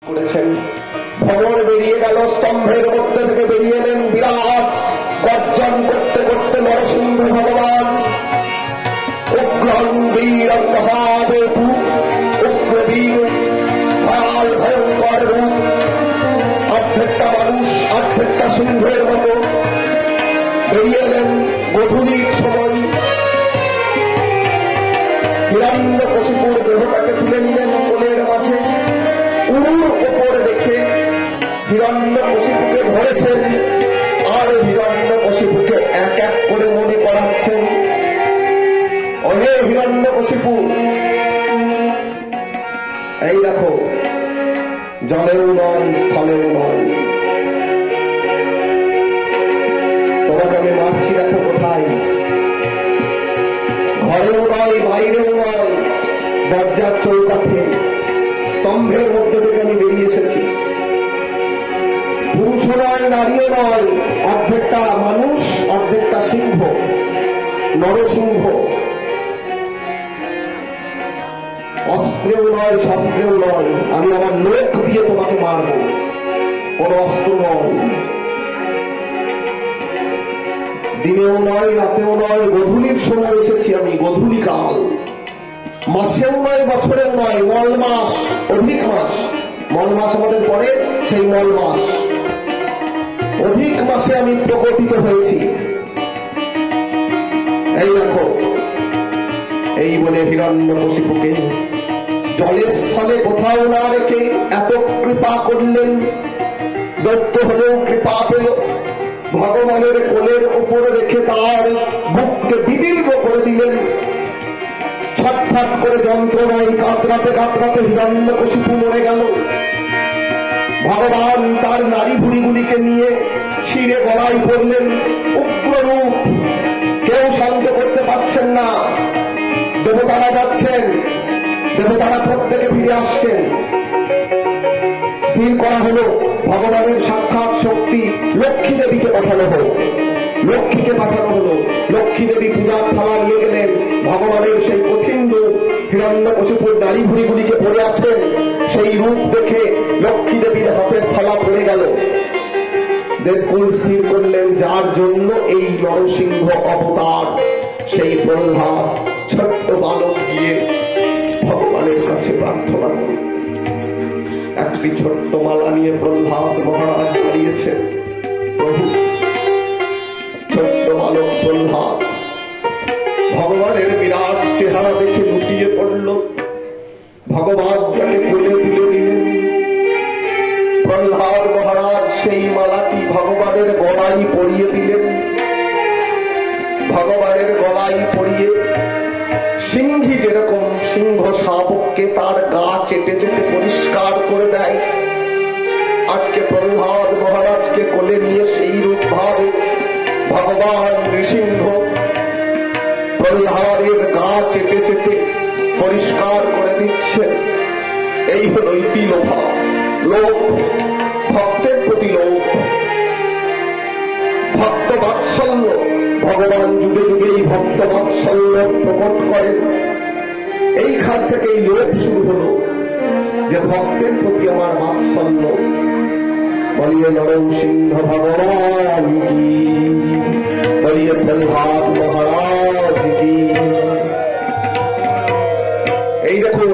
করেছেন। ভবর বেরিয়ে গেল, স্তম্ভের মধ্যে থেকে বেরিয়ে এলেন বিরাট গর্জন করতে করতে নরসিংহ ভগবান। উগ্রং বীরং মহাদেবু, উগ্রবীর ভয়াল ভয়ঙ্কর রূপ, অর্ধেকটা মানুষ অর্ধেকটা সিংহের মতো বেরিয়ে এলেন গধূলির সময়। হিরণ্যকশিপুর দেহটাকে তুলে নিলেন কোলের মাঝে, উরুর ওপরে রেখে হিরণ্যকশিপুকে ধরেছেন আর হিরণ্যকশিপুকে এক এক করে মনে করাচ্ছেন, ওহে হিরণ্যকশিপু, এই দেখো জলেও নয় স্থলেও নয়, তোমাকে আমি মারছি, দেখো কোথায়, ঘরেও নয় বাইরেও নয়, দরজার চৌকাঠে স্তম্ভের মধ্যে থেকে আমি বেরিয়ে এসেছি। পুরুষও নয় নারীও নয়, অর্ধেকটা মানুষ অর্ধেকটা সিংহ, নরসিংহ। অস্ত্রেও নয় শস্ত্রেও নয়, আমি আমার লোক দিয়ে তোমাকে মারব, কোন অস্ত্র নয়। দিনেও নয় রাতেও নয়, গধূলির সময় এসেছি আমি, গধূলি কাল। মাসেও নয় বছরেও নয়, মল মাস, অধিক মাস, মল মাস আমাদের পরে সেই মল মাস, অধিক মাসে আমি প্রকটিত হয়েছি। এই দেখো, এই বলে হিরণ্যকশিপুকে জলের স্থলে কোথাও না রেখে এত কৃপা করলেন। দত্ত হলেও কৃপা পেল, ভগবানের কোলের উপরে রেখে তার বুককে বিদীর্ণ করে দিলেন। ছটফট করে যন্ত্রণায় কাতরাতে কাতরাতে হিরণ্যকশিপু মরে গেল। ভগবান তার নারী ভুড়িগুলিকে নিয়ে ছিঁড়ে গলায় পড়লেন, উগ্ররূপ, কেউ শান্ত করতে পারছেন না। দেবতারা যাচ্ছেন, দেবতারা প্রত্যেকে ফিরে আসছেন। স্থির করা হলো ভগবানের সাক্ষাৎ শক্তি লক্ষ্মী দেবীকে পাঠানো হলো, লক্ষ্মীকে পাঠানো হলো। লক্ষ্মী দেবী পূজার থালা নিয়ে গেলেন, ভগবানের সেই কঠিন রূপ হিরণ্যকশিপুর নারী ভুড়িগুলিকে পড়ে আছেন, সেই রূপ দেখে লক্ষ্মী দেবীর হাতের থালা পড়ে গেল। দেবকুল স্থির করলেন, যার জন্য এই নরসিংহ অবতার, সেই প্রহ্লাদ ছোট্ট বালক গিয়ে ভগবানের কাছে প্রার্থনা করল। একটি ছোট্ট মালা নিয়ে প্রহ্লাদ মহারাজ দাঁড়িয়েছেন। প্রভু, ছোট্ট বালক প্রহ্লাদ ভগবানের বিরাট চেহারা দেখে লুটিয়ে পড়ল। ভগবান তাকে কোলে তুলে দিলেন। প্রহ্লাদ মহারাজ সেই মালাটি ভগবানের গলায় পরিয়ে দিলেন। ভগবানের গলায় পরিয়ে সিংহী যেরকম সিংহ শাবককে তার গা চেটে চেটে পরিষ্কার করে দেয়, আজকে প্রহ্লাদ মহারাজকে কোলে নিয়ে সেই রূপ ভাবে ভগবান নৃসিংহ প্রহ্লাদের গা চেটে চেটে পরিষ্কার করে দিচ্ছেন। এই হল ইতিলোভা, লোভ, ভক্তের প্রতি লোভ, ভক্ত বাৎসল্য। ভগবান যুগে যুগে এই ভক্ত বাৎসল্য প্রকট করেন। এইখান থেকে এই লোভ শুরু হলো যে ভক্তের প্রতি আমার বাৎসল্য। বলিয়ে নরসিংহ ভগবান কি, বলিয়ে প্রহ্লাদ মহারাজ কি। এই দেখুন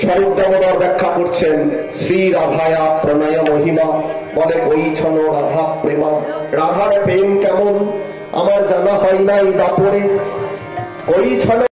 স্বরূপ দামোদর ব্যাখ্যা করছেন, শ্রী রাধায়া প্রণয় মহিমা, বলে কৈছন রাধা প্রেমা। রাধার প্রেম কেমন আমার জানা হয় নাই দাপরে, কৈছন